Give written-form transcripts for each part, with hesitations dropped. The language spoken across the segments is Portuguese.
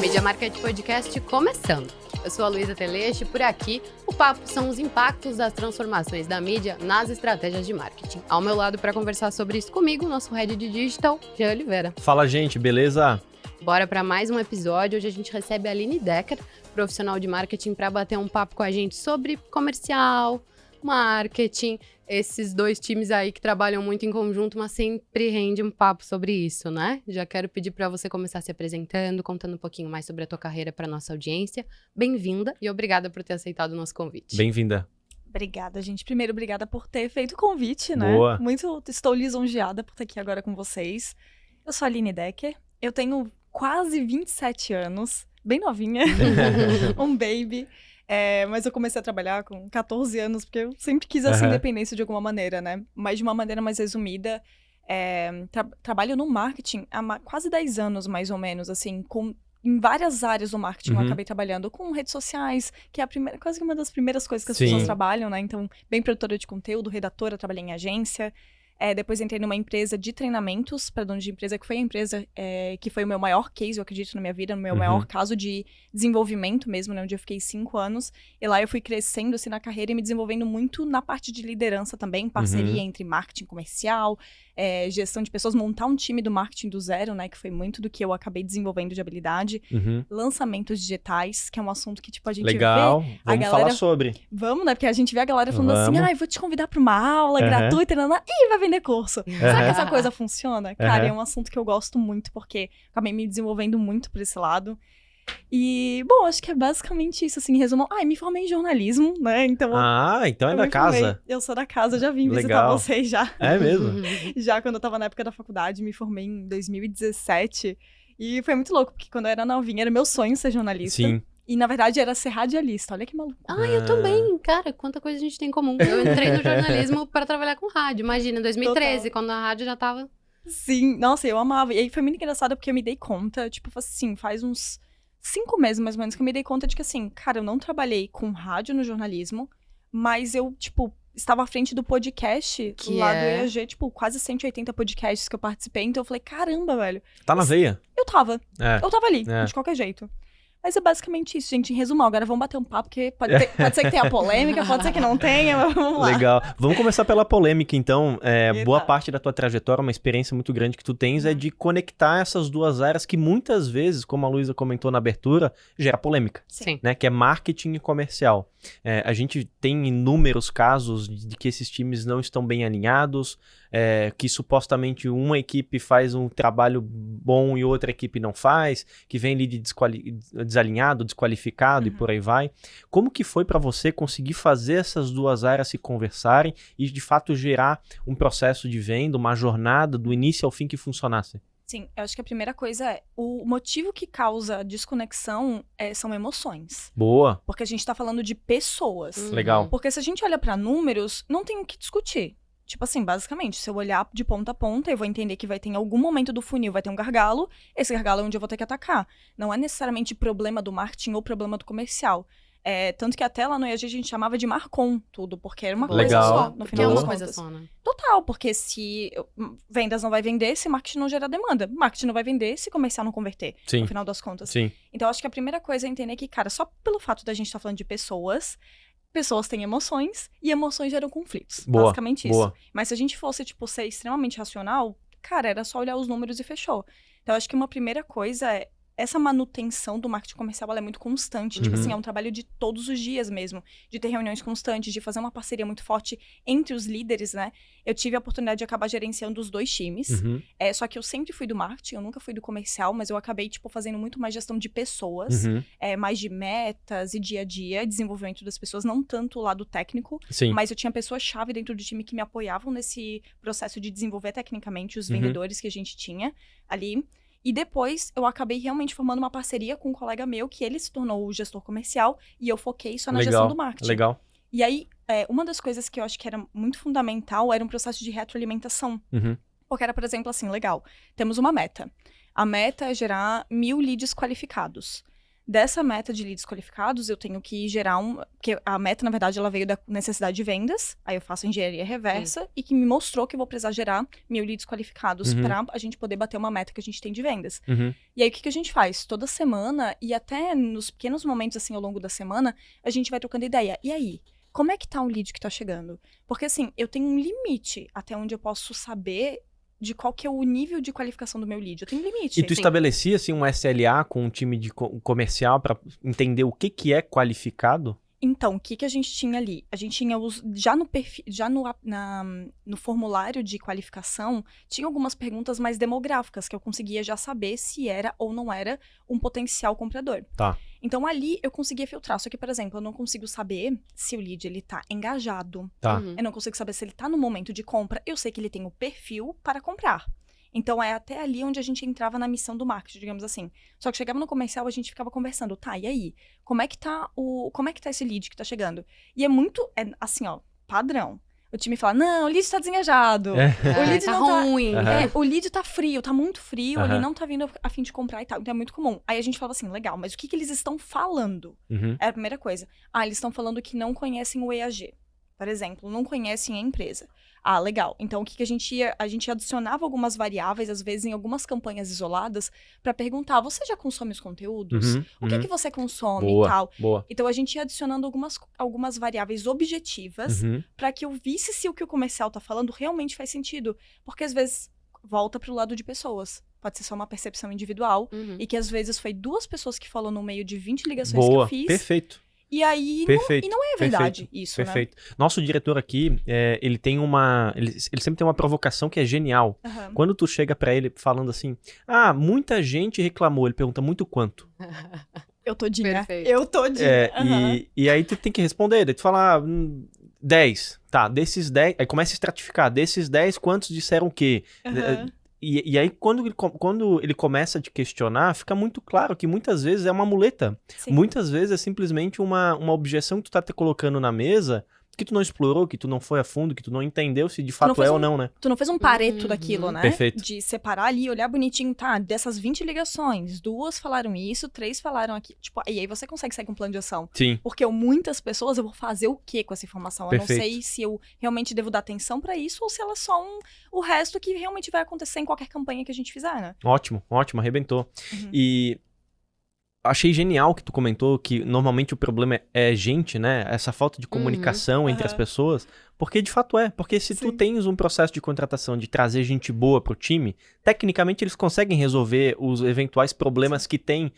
Media Market Podcast começando. Eu sou a Luísa Teleixo e por aqui o papo são os impactos das transformações da mídia nas estratégias de marketing. Ao meu lado para conversar sobre isso comigo, nosso head de digital, Jean Oliveira. Fala, gente, beleza? Bora para mais um episódio. Hoje a gente recebe a Aline Decker, profissional de marketing, para bater um papo com a gente sobre comercial, marketing, esses dois times aí que trabalham muito em conjunto, mas sempre rende um papo sobre isso, né? Já quero pedir para você começar se apresentando, contando um pouquinho mais sobre a tua carreira para nossa audiência. Bem-vinda e obrigada por ter aceitado o nosso convite. Bem-vinda. Obrigada, gente. Primeiro, obrigada por ter feito o convite, né? Boa. Estou lisonjeada por estar aqui agora com vocês. Eu sou a Aline Decker, eu tenho quase 27 anos, bem novinha, um baby. Mas eu comecei a trabalhar com 14 anos, porque eu sempre quis essa independência de alguma maneira, né? Mas de uma maneira mais resumida, trabalho no marketing há quase 10 anos, mais ou menos, assim, em várias áreas do marketing. Eu acabei trabalhando com redes sociais, que é quase que uma das primeiras coisas que as pessoas trabalham, né? Então, bem produtora de conteúdo, redatora, trabalhei em agência. Depois entrei numa empresa de treinamentos, para dono de empresa, que foi a empresa que foi o meu maior case, eu acredito, na minha vida, no meu maior caso de desenvolvimento mesmo, né, onde eu fiquei 5 anos. E lá eu fui crescendo, assim, na carreira e me desenvolvendo muito na parte de liderança também, parceria entre marketing comercial, gestão de pessoas, montar um time do marketing do zero, né, que foi muito do que eu acabei desenvolvendo de habilidade. Lançamentos digitais, que é um assunto que, tipo, a gente Legal, vê... vamos falar sobre. Vamos, né, porque a gente vê a galera falando assim, vou te convidar para uma aula gratuita, e vai vender curso. Será que essa coisa funciona? Cara, é um assunto que eu gosto muito, porque acabei me desenvolvendo muito por esse lado. E, bom, acho que é basicamente isso, assim, em resumo. Me formei em jornalismo, né? Então então é da casa. Eu sou da casa, já vim visitar vocês já. É mesmo? Já quando eu tava na época da faculdade, me formei em 2017. E foi muito louco, porque quando eu era novinha, era meu sonho ser jornalista. Sim. E, na verdade, era ser radialista. Olha que maluco. Eu também. Cara, quanta coisa a gente tem em comum. Eu entrei no jornalismo para trabalhar com rádio. Imagina, em 2013, quando a rádio já tava... Sim, nossa, eu amava. E aí foi muito engraçado porque eu me dei conta, tipo, assim, faz uns 5 meses, mais ou menos, que eu me dei conta de que, assim, cara, eu não trabalhei com rádio no jornalismo, mas eu, tipo, estava à frente do podcast lá do EAG, tipo, quase 180 podcasts que eu participei. Então eu falei, caramba, velho. Tá na veia. Eu tava ali, de qualquer jeito. Mas é basicamente isso, gente. Em resumo, agora vamos bater um papo, porque pode ser que tenha polêmica, pode ser que não tenha, mas vamos lá. Legal. Vamos começar pela polêmica, então. Boa parte da tua trajetória, uma experiência muito grande que tu tens, é de conectar essas duas áreas que muitas vezes, como a Luísa comentou na abertura, gera polêmica. Sim. Né? Que é marketing e comercial. A gente tem inúmeros casos de que esses times não estão bem alinhados, que supostamente uma equipe faz um trabalho bom e outra equipe não faz, que vem ali desalinhado, desqualificado e por aí vai. Como que foi para você conseguir fazer essas duas áreas se conversarem e de fato gerar um processo de venda, uma jornada do início ao fim que funcionasse? Sim, eu acho que a primeira coisa o motivo que causa desconexão são emoções. Boa. Porque a gente tá falando de pessoas. Legal. Porque se a gente olha pra números, não tem o que discutir. Tipo assim, basicamente, se eu olhar de ponta a ponta, eu vou entender que vai ter em algum momento do funil, vai ter um gargalo, esse gargalo é onde eu vou ter que atacar. Não é necessariamente problema do marketing ou problema do comercial. Tanto que até lá no EAG a gente chamava de Marcom tudo, porque era uma coisa só, no final das contas. Coisa só, né? Total, porque se vendas não vai vender, se marketing não gerar demanda. Marketing não vai vender, se comercial não converter, no final das contas. Sim. Então, acho que a primeira coisa é entender que, cara, só pelo fato da gente estar falando de pessoas têm emoções e emoções geram conflitos. Boa, basicamente isso. boa. Mas se a gente fosse, tipo, ser extremamente racional, cara, era só olhar os números e fechou. Então, acho que uma primeira coisa essa manutenção do marketing comercial, ela é muito constante. Tipo assim, é um trabalho de todos os dias mesmo. De ter reuniões constantes, de fazer uma parceria muito forte entre os líderes, né? Eu tive a oportunidade de acabar gerenciando os 2 times. Só que eu sempre fui do marketing, eu nunca fui do comercial, mas eu acabei, tipo, fazendo muito mais gestão de pessoas. Mais de metas e dia a dia, desenvolvimento das pessoas, não tanto o lado técnico. Sim. Mas eu tinha pessoas-chave dentro do time que me apoiavam nesse processo de desenvolver tecnicamente os vendedores que a gente tinha ali. E depois, eu acabei realmente formando uma parceria com um colega meu, que ele se tornou o gestor comercial, e eu foquei só na gestão do marketing. Legal. E aí, uma das coisas que eu acho que era muito fundamental era um processo de retroalimentação. Porque era, por exemplo, assim, legal, temos uma meta. A meta é gerar 1000 leads qualificados. Dessa meta de leads qualificados, eu tenho que gerar porque a meta, na verdade, ela veio da necessidade de vendas, aí eu faço a engenharia reversa, e que me mostrou que eu vou precisar gerar 1000 leads qualificados pra a gente poder bater uma meta que a gente tem de vendas. E aí, o que a gente faz? Toda semana, e até nos pequenos momentos, assim, ao longo da semana, a gente vai trocando ideia. E aí? Como é que tá o lead que tá chegando? Porque, assim, eu tenho um limite até onde eu posso saber de qual que é o nível de qualificação do meu lead. Eu tenho um limite. E tu estabelecia, assim, um SLA com um time de comercial para entender o que é qualificado? Então, o que a gente tinha ali? A gente tinha já no perfil, no formulário de qualificação, tinha algumas perguntas mais demográficas que eu conseguia já saber se era ou não era um potencial comprador. Tá. Então, ali eu conseguia filtrar. Só que, por exemplo, eu não consigo saber se o lead ele tá engajado. Tá. Eu não consigo saber se ele tá no momento de compra. Eu sei que ele tem o perfil para comprar. Então, é até ali onde a gente entrava na missão do marketing, digamos assim. Só que chegava no comercial, a gente ficava conversando. Tá, e aí? Como é que tá esse lead que tá chegando? E é muito, assim, ó, padrão. O time fala, não, o lead tá desengajado. O lead tá não ruim. o lead tá frio, tá muito frio, ele não tá vindo a fim de comprar e tal. Então é muito comum. Aí a gente falava assim, legal, mas o que eles estão falando? É a primeira coisa. Eles estão falando que não conhecem o EAG. Por exemplo, não conhecem a empresa. Legal. Então, o que a gente ia? A gente adicionava algumas variáveis, às vezes em algumas campanhas isoladas, para perguntar, você já consome os conteúdos? O que você consome e tal? Boa. Então, a gente ia adicionando algumas variáveis objetivas para que eu visse se o que o comercial tá falando realmente faz sentido. Porque, às vezes, volta pro lado de pessoas. Pode ser só uma percepção individual. E que, às vezes, foi 2 pessoas que falou no meio de 20 ligações que eu fiz. Perfeito. E aí, não é verdade isso, perfeito. Nosso diretor aqui, ele tem ele sempre tem uma provocação que é genial. Quando tu chega pra ele falando assim, muita gente reclamou, ele pergunta muito quanto. Eu todinha. Perfeito. Eu todinha. E aí tu tem que responder, daí tu fala, 10. Tá, desses 10, aí começa a estratificar, desses 10, quantos disseram o quê? E aí, quando ele começa a te questionar, fica muito claro que muitas vezes é uma muleta. Sim. Muitas vezes é simplesmente uma objeção que tu tá te colocando na mesa, que tu não explorou, que tu não foi a fundo, que tu não entendeu se de fato é ou não, né? Tu não fez um pareto daquilo, né? Perfeito. De separar ali, olhar bonitinho, tá? Dessas 20 ligações, 2 falaram isso, 3 falaram aqui. Tipo, e aí você consegue sair com um plano de ação. Sim. Porque muitas pessoas, eu vou fazer o quê com essa informação? Perfeito. Eu não sei se eu realmente devo dar atenção pra isso ou se ela é só o resto que realmente vai acontecer em qualquer campanha que a gente fizer, né? Ótimo, arrebentou. E achei genial que tu comentou que normalmente o problema é gente, né? Essa falta de comunicação entre as pessoas. Porque de fato é. Porque se tu tens um processo de contratação de trazer gente boa pro time, tecnicamente eles conseguem resolver os eventuais problemas que tem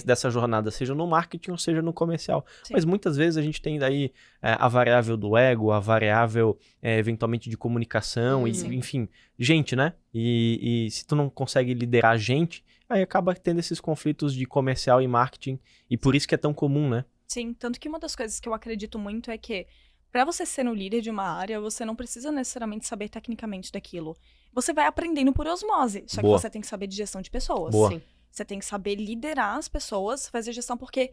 dessa jornada, seja no marketing ou seja no comercial. Mas muitas vezes a gente tem daí a variável do ego, a variável eventualmente de comunicação, e, enfim, gente, né? E se tu não consegue liderar gente, aí acaba tendo esses conflitos de comercial e marketing, e por isso que é tão comum, né? Sim, tanto que uma das coisas que eu acredito muito é que para você ser um líder de uma área, você não precisa necessariamente saber tecnicamente daquilo. Você vai aprendendo por osmose, só que você tem que saber de gestão de pessoas. Boa. Você tem que saber liderar as pessoas, fazer gestão, porque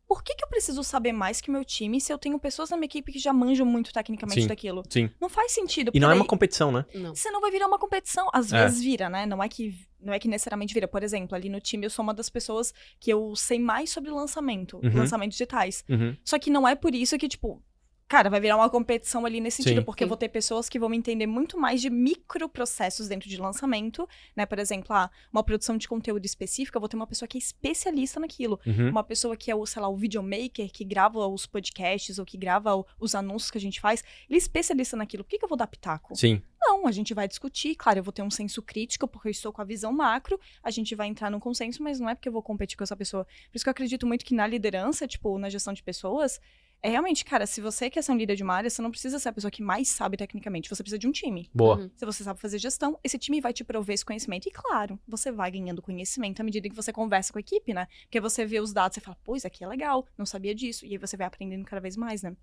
por que eu preciso saber mais que o meu time se eu tenho pessoas na minha equipe que já manjam muito tecnicamente daquilo? Sim. Não faz sentido. E não é uma competição, né? Não. Senão vai virar uma competição. Às vezes vira, né? Não é que necessariamente vira. Por exemplo, ali no time eu sou uma das pessoas que eu sei mais sobre lançamento digitais. Só que não é por isso que, tipo, cara, vai virar uma competição ali nesse sentido, porque eu vou ter pessoas que vão me entender muito mais de microprocessos dentro de lançamento, né? Por exemplo, uma produção de conteúdo específica, eu vou ter uma pessoa que é especialista naquilo. Uma pessoa que é o, sei lá, o videomaker, que grava os podcasts ou que grava os anúncios que a gente faz, ele é especialista naquilo. Por que eu vou dar pitaco? Sim. Não, a gente vai discutir, claro, eu vou ter um senso crítico, porque eu estou com a visão macro, a gente vai entrar num consenso, mas não é porque eu vou competir com essa pessoa. Por isso que eu acredito muito que na liderança, tipo, na gestão de pessoas, realmente, cara, se você quer ser um líder de uma área, você não precisa ser a pessoa que mais sabe tecnicamente, você precisa de um time. Boa. Se você sabe fazer gestão, esse time vai te prover esse conhecimento. E claro, você vai ganhando conhecimento à medida que você conversa com a equipe, né? Porque você vê os dados e fala, pô, isso aqui é legal, não sabia disso. E aí você vai aprendendo cada vez mais, né?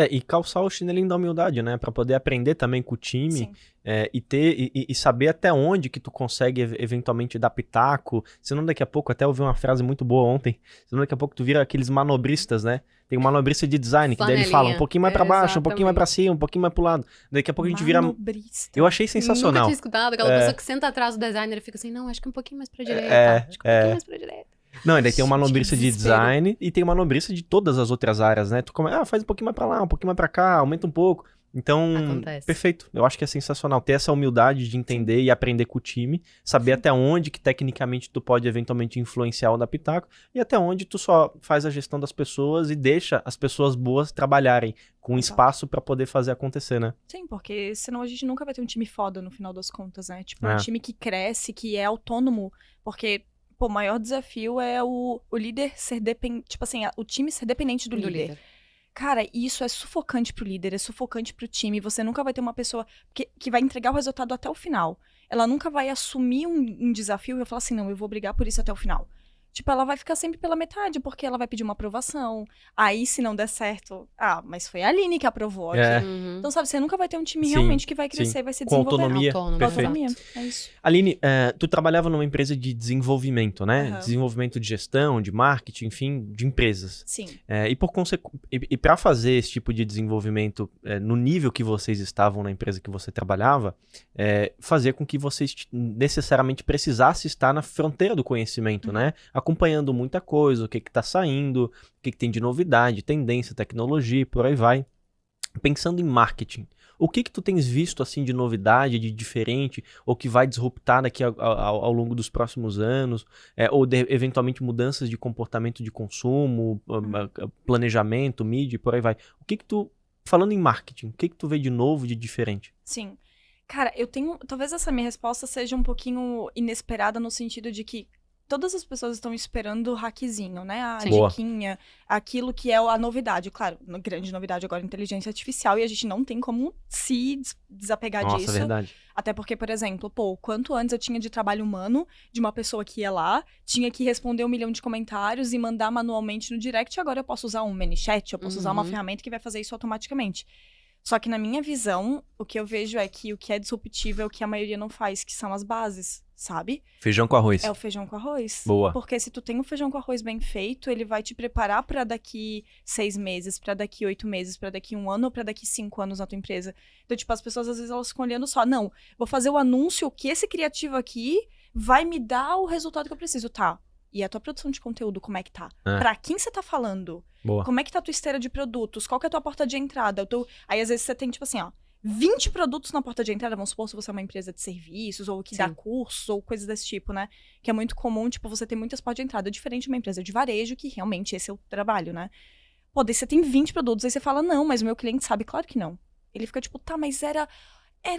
E calçar o chinelinho da humildade, né? Pra poder aprender também com o time. E saber até onde que tu consegue eventualmente dar pitaco. Senão daqui a pouco, até ouvi uma frase muito boa ontem, senão daqui a pouco tu vira aqueles manobristas, né? Tem um manobrista de design, que daí ele fala um pouquinho mais pra baixo, um pouquinho mais pra cima, um pouquinho mais pro lado. Daqui a pouco a gente vira... Eu achei sensacional. Nunca tinha escutado aquela pessoa que senta atrás do designer e fica assim, não, acho que um pouquinho mais pra direita, acho que um pouquinho mais pra direita. Não, e daí tem uma Gente, manobrista de desespero. design e tem uma manobrista de todas as outras áreas, né? Tu faz um pouquinho mais pra lá, um pouquinho mais pra cá, aumenta um pouco. Então, Acontece. perfeito. Eu acho que é sensacional ter essa humildade de entender e aprender com o time, saber até onde que tecnicamente tu pode eventualmente influenciar ou dar pitaco e até onde tu só faz a gestão das pessoas e deixa as pessoas boas trabalharem com Exato. espaço pra poder fazer acontecer, né? Sim, porque senão a gente nunca vai ter um time foda no final das contas, né? Tipo, É. um time que cresce, que é autônomo, porque, pô, o maior desafio é o líder ser dependente, tipo assim, o time ser dependente do líder. Cara, isso é sufocante pro líder, é sufocante pro time. Você nunca vai ter uma pessoa que vai entregar o resultado até o final. Ela nunca vai assumir um desafio e vai falar assim, não, eu vou brigar por isso até o final. Tipo, ela vai ficar sempre pela metade, porque ela vai pedir uma aprovação. Aí, se não der certo, mas foi a Aline que aprovou aqui. É. Uhum. Então, sabe, você nunca vai ter um time Sim, realmente que vai sim. crescer, vai se Com desenvolver. autonomia. Autônomo, Com Perfeito. autonomia, é isso. Aline, tu trabalhava numa empresa de desenvolvimento, né? Aham. Desenvolvimento de gestão, de marketing, enfim, de empresas. Sim. E para fazer esse tipo de desenvolvimento no nível que vocês estavam na empresa que você trabalhava, fazia com que vocês necessariamente precisassem estar na fronteira do conhecimento, né? Acompanhando muita coisa, o que está saindo, o que tem de novidade, tendência, tecnologia, e por aí vai. Pensando em marketing, o que tu tens visto assim de novidade, de diferente, ou que vai disruptar daqui ao longo dos próximos anos, ou eventualmente mudanças de comportamento de consumo, planejamento, mídia e por aí vai. O que tu, falando em marketing, o que tu vê de novo, de diferente? Sim. Cara, talvez essa minha resposta seja um pouquinho inesperada no sentido de que todas as pessoas estão esperando o hackzinho, né? A Boa. diquinha, aquilo que é a novidade. Claro, a grande novidade agora é a inteligência artificial e a gente não tem como se desapegar Nossa, disso. verdade. Até porque, por exemplo, quanto antes eu tinha de trabalho humano, de uma pessoa que ia lá, tinha que responder 1 milhão de comentários e mandar manualmente no direct, agora eu posso usar um ManyChat, eu posso usar uma ferramenta que vai fazer isso automaticamente. Só que na minha visão, o que eu vejo é que o que é disruptivo é o que a maioria não faz, que são as bases, sabe? Feijão com arroz. É o feijão com arroz. Boa. Porque se tu tem um feijão com arroz bem feito, ele vai te preparar pra daqui 6 meses, pra daqui 8 meses, pra daqui 1 ano ou pra daqui 5 anos na tua empresa. Então, tipo, as pessoas às vezes elas ficam olhando só, não, vou fazer o anúncio que esse criativo aqui vai me dar o resultado que eu preciso, tá? E a tua produção de conteúdo, como é que tá? Pra quem você tá falando? Boa. Como é que tá a tua esteira de produtos? Qual que é a tua porta de entrada? Aí, às vezes, você tem, tipo assim, 20 produtos na porta de entrada, vamos supor, se você é uma empresa de serviços, ou que dá cursos, ou coisas desse tipo, né? Que é muito comum, tipo, você ter muitas portas de entrada, diferente de uma empresa de varejo, que realmente esse é o trabalho, né? Pô, daí você tem 20 produtos, aí você fala, não, mas o meu cliente sabe, claro que não. Ele fica tipo, tá, mas era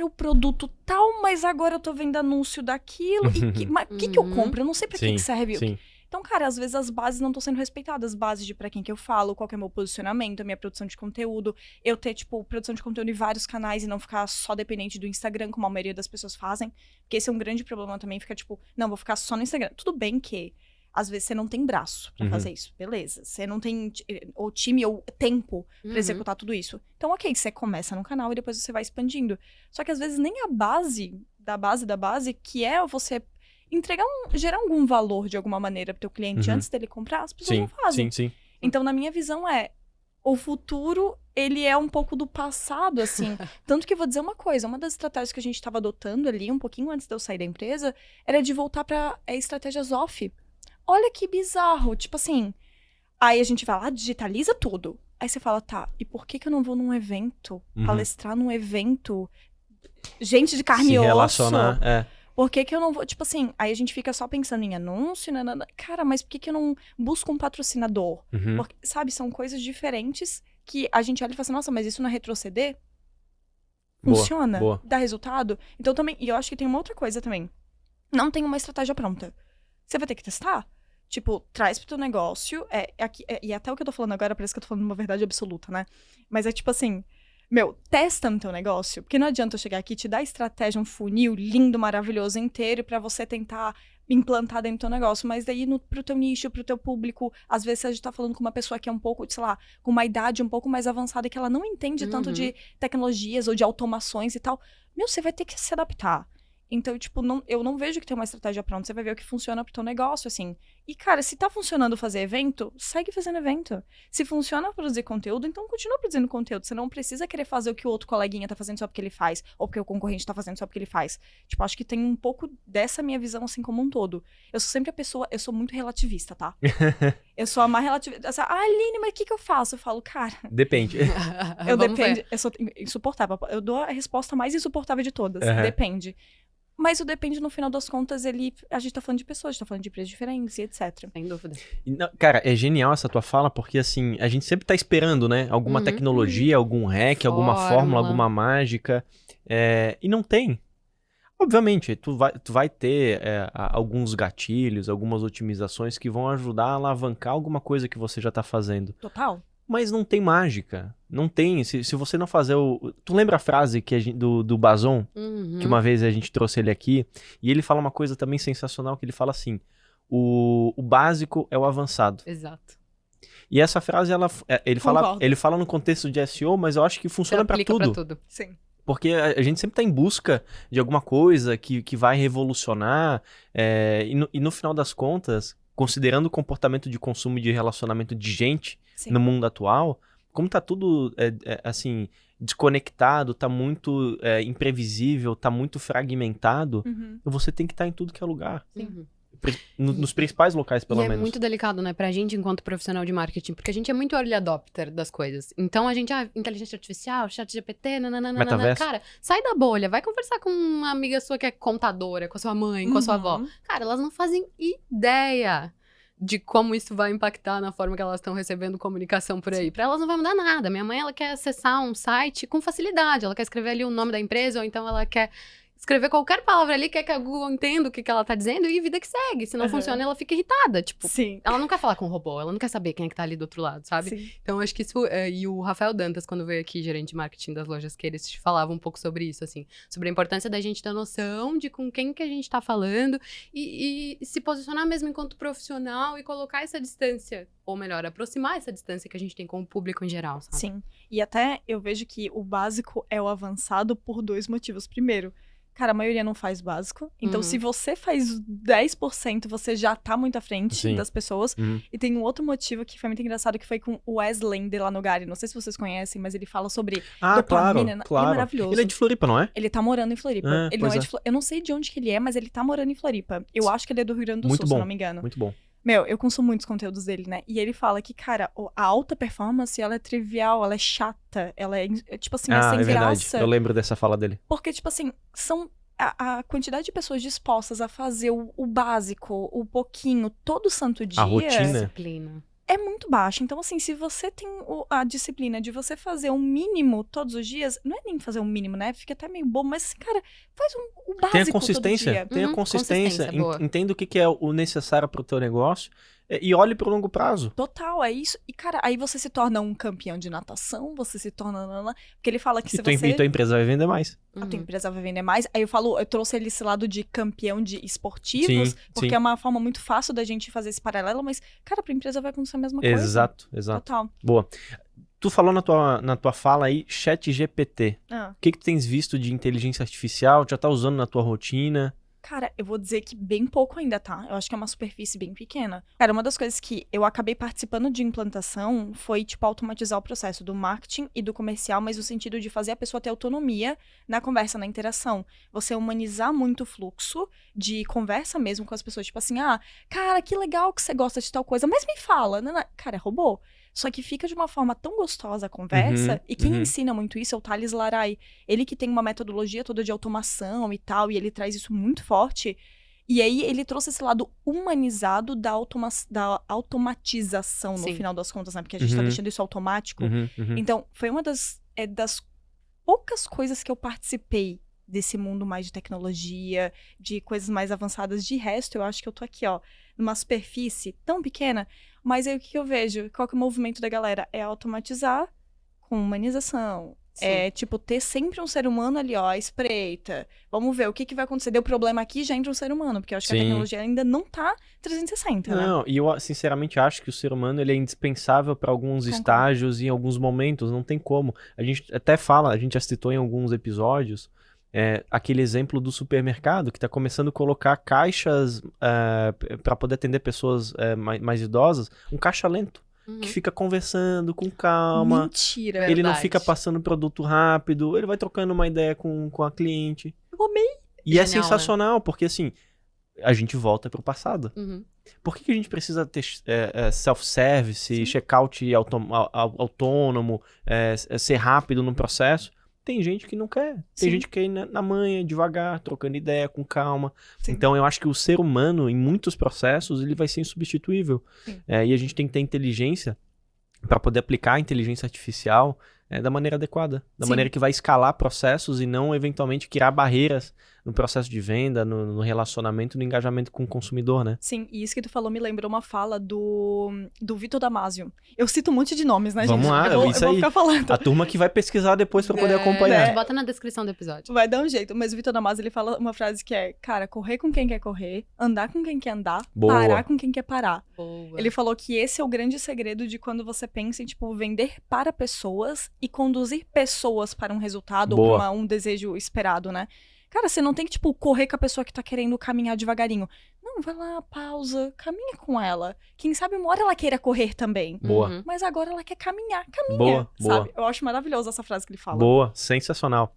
o produto tal, mas agora eu tô vendo anúncio daquilo, mas o que eu compro? Eu não sei pra que serve. Sim. Então, cara, às vezes as bases não estão sendo respeitadas, as bases de pra quem que eu falo, qual que é o meu posicionamento, a minha produção de conteúdo, eu ter, tipo, produção de conteúdo em vários canais e não ficar só dependente do Instagram, como a maioria das pessoas fazem, porque esse é um grande problema também, fica tipo, não, vou ficar só no Instagram. Tudo bem que, às vezes, você não tem braço pra fazer isso, beleza. Você não tem ou time ou tempo pra executar tudo isso. Então, ok, você começa no canal e depois você vai expandindo. Só que, às vezes, nem a base da base, que é você gerar algum valor de alguma maneira pro teu cliente antes dele comprar, as pessoas não fazem. Sim. Então, na minha visão, o futuro, ele é um pouco do passado, assim. Tanto que eu vou dizer uma coisa, uma das estratégias que a gente estava adotando ali, um pouquinho antes de eu sair da empresa, era de voltar pra estratégias off. Olha que bizarro, tipo assim, aí a gente vai lá, digitaliza tudo. Aí você fala, tá, e por que eu não vou num evento, palestrar num evento, gente de carne e osso? Se relacionar, Por que eu não vou, tipo assim, aí a gente fica só pensando em anúncio, cara, mas por que eu não busco um patrocinador? Porque, sabe, são coisas diferentes que a gente olha e fala assim, nossa, mas isso não é retroceder? Funciona? Boa. Dá resultado? Então também, e eu acho que tem uma outra coisa também, não tem uma estratégia pronta. Você vai ter que testar. Tipo, traz pro teu negócio, e até o que eu tô falando agora parece que eu tô falando uma verdade absoluta, né? Mas é tipo assim, testa no teu negócio, porque não adianta eu chegar aqui e te dar estratégia, um funil lindo, maravilhoso inteiro pra você tentar implantar dentro do teu negócio, mas daí pro teu nicho, pro teu público, às vezes a gente tá falando com uma pessoa que é um pouco, sei lá, com uma idade um pouco mais avançada, que ela não entende tanto de tecnologias ou de automações e tal. Você vai ter que se adaptar. Então, tipo, eu não vejo que tem uma estratégia pronta. Você vai ver o que funciona pro teu negócio, assim. E, cara, se tá funcionando fazer evento, segue fazendo evento. Se funciona produzir conteúdo, então continua produzindo conteúdo. Você não precisa querer fazer o que o outro coleguinha tá fazendo só porque ele faz, ou porque o concorrente tá fazendo só porque ele faz. Tipo, acho que tem um pouco dessa minha visão, assim, como um todo. Eu sou sempre a pessoa, eu sou muito relativista, tá? Eu sou a mais relativista. Aline, mas o que eu faço? Eu falo, cara... Depende. Eu sou insuportável. Eu dou a resposta mais insuportável de todas. Depende. Mas o depende, no final das contas, a gente tá falando de pessoas, a gente tá falando de empresas diferentes e etc. Sem dúvida. Cara, é genial essa tua fala, porque assim, a gente sempre tá esperando, né? Alguma tecnologia, algum hack, alguma fórmula, alguma mágica. E não tem. Obviamente, tu vai ter alguns gatilhos, algumas otimizações que vão ajudar a alavancar alguma coisa que você já tá fazendo. Total. Mas não tem mágica. Não tem. Se você não fazer o... Tu lembra a frase do Bazon? Que uma vez a gente trouxe ele aqui. E ele fala uma coisa também sensacional, que ele fala assim: o básico é o avançado. Exato. E essa frase, ele fala no contexto de SEO, mas eu acho que funciona pra tudo. Sim. Porque a gente sempre tá em busca de alguma coisa que vai revolucionar. E no final das contas, considerando o comportamento de consumo e de relacionamento de gente no mundo atual, como tá tudo, assim, desconectado, tá muito imprevisível, tá muito fragmentado, você tem que estar em tudo que é lugar. Sim. Nos principais locais, pelo menos. É muito delicado, né, pra gente enquanto profissional de marketing, porque a gente é muito early adopter das coisas. Então a gente, inteligência artificial, chat GPT, Metaverso. Cara, sai da bolha, vai conversar com uma amiga sua que é contadora, com a sua mãe, com a sua avó. Cara, elas não fazem ideia de como isso vai impactar na forma que elas estão recebendo comunicação por aí. Pra elas não vai mudar nada. Minha mãe, ela quer acessar um site com facilidade, ela quer escrever ali o nome da empresa, ou então ela quer escrever qualquer palavra ali, quer que a Google entenda o que ela tá dizendo e vida que segue. Se não funciona, ela fica irritada. Tipo, ela não quer falar com o robô, ela não quer saber quem é que tá ali do outro lado, sabe? Sim. Então, acho que isso... e o Rafael Dantas, quando veio aqui, gerente de marketing das lojas, que eles falavam um pouco sobre isso, assim. Sobre a importância da gente ter noção de com quem que a gente tá falando e se posicionar mesmo enquanto profissional e colocar essa distância, ou melhor, aproximar essa distância que a gente tem com o público em geral, sabe? Sim. E até eu vejo que o básico é o avançado por 2 motivos. Primeiro, cara, a maioria não faz básico. Então, se você faz 10%, você já tá muito à frente das pessoas. E tem um outro motivo que foi muito engraçado, que foi com o Wes Lender lá no Gary. Não sei se vocês conhecem, mas ele fala sobre dopamina. Claro. Ele é maravilhoso. Ele é de Floripa, não é? Ele tá morando em Floripa. Ele não é de Eu não sei de onde que ele é, mas ele tá morando em Floripa. Eu acho que ele é do Rio Grande do Sul, se eu não me engano. Muito bom. Meu, eu consumo muitos conteúdos dele, né? E ele fala que, cara, a alta performance, ela é trivial, ela é chata, ela é tipo assim, é sem verdade. graça. Eu lembro dessa fala dele. Porque, tipo assim, são... A quantidade de pessoas dispostas a fazer o básico, o pouquinho, todo santo dia... A rotina. Disciplina. É muito baixa. Então, assim, se você tem a disciplina de você fazer um mínimo todos os dias, não é nem fazer um mínimo, né? Fica até meio bom, mas, assim, cara, faz o básico Tem a consistência. todo dia. Tem a consistência. Boa. Entenda o que é o necessário pro teu negócio e olhe pro longo prazo. Total, é isso. E, cara, aí você se torna um campeão de natação, você se torna... Porque ele fala que se você... E tua empresa vai vender mais. A tua empresa vai vender mais. Aí eu trouxe ele esse lado de campeão de esportivos, porque é uma forma muito fácil da gente fazer esse paralelo, mas, cara, pra empresa vai acontecer a mesma coisa. Exato. Total. Boa. Tu falou na tua fala aí, ChatGPT. O que tu tens visto de inteligência artificial? Já tá usando na tua rotina? Cara, eu vou dizer que bem pouco ainda, tá? Eu acho que é uma superfície bem pequena. Cara, uma das coisas que eu acabei participando de implantação foi, tipo, automatizar o processo do marketing e do comercial, mas no sentido de fazer a pessoa ter autonomia na conversa, na interação. Você humanizar muito o fluxo de conversa mesmo com as pessoas. Tipo assim, cara, que legal que você gosta de tal coisa, mas me fala. Cara, é robô. Só que fica de uma forma tão gostosa a conversa, e quem ensina muito isso é o Thales Laray. Ele que tem uma metodologia toda de automação e tal, e ele traz isso muito forte. E aí ele trouxe esse lado humanizado da automatização no final das contas, né? Porque a gente tá deixando isso automático. Então, foi uma das poucas coisas que eu participei desse mundo mais de tecnologia, de coisas mais avançadas. De resto, eu acho que eu tô aqui, numa superfície tão pequena. Mas aí o que eu vejo? Qual que é o movimento da galera? É automatizar com humanização. Sim. É, tipo, ter sempre um ser humano ali, à espreita. Vamos ver o que vai acontecer. Deu problema aqui, já entra um ser humano. Porque eu acho que a tecnologia ainda não tá 360, né? Não, e eu sinceramente acho que o ser humano ele é indispensável para alguns estágios e em alguns momentos. Não tem como. A gente até fala, a gente já citou em alguns episódios, aquele exemplo do supermercado que está começando a colocar caixas para poder atender pessoas mais idosas, um caixa lento, que fica conversando com calma. Mentira. Ele não Verdade. fica passando produto rápido, ele vai trocando uma ideia com a cliente. Eu amei. E é Genial, né? sensacional, porque assim, a gente volta pro passado. Uhum. Por que a gente precisa ter self-service, checkout autônomo, ser rápido no processo? Tem gente que não quer. Tem Sim. gente que quer ir na manha, devagar, trocando ideia, com calma. Sim. Então, eu acho que o ser humano, em muitos processos, ele vai ser insubstituível. Sim. E a gente tem que ter inteligência para poder aplicar a inteligência artificial da maneira adequada. Da Sim. maneira que vai escalar processos e não, eventualmente, criar barreiras no processo de venda, no relacionamento, no engajamento com o consumidor, né? Sim, e isso que tu falou me lembrou uma fala do Vitor Damasio. Eu cito um monte de nomes, né, Vamos gente? lá, eu vou isso aí. ficar falando. A turma que vai pesquisar depois para poder A acompanhar. gente bota na descrição do episódio. Vai dar um jeito, mas o Vitor Damasio, ele fala uma frase que é, cara, correr com quem quer correr, andar com quem quer andar, Boa. parar com quem quer parar. Boa. Ele falou que esse é o grande segredo de quando você pensa em, tipo, vender para pessoas e conduzir pessoas para um resultado ou Boa. para um desejo esperado, né? Cara, você não tem que, tipo, correr com a pessoa que tá querendo caminhar devagarinho. Não, vai lá, pausa, caminha com ela. Quem sabe uma hora ela queira correr também. Boa. Uhum. Mas agora ela quer caminhar, caminha, Boa, sabe? Eu acho maravilhosa essa frase que ele fala. Boa, sensacional.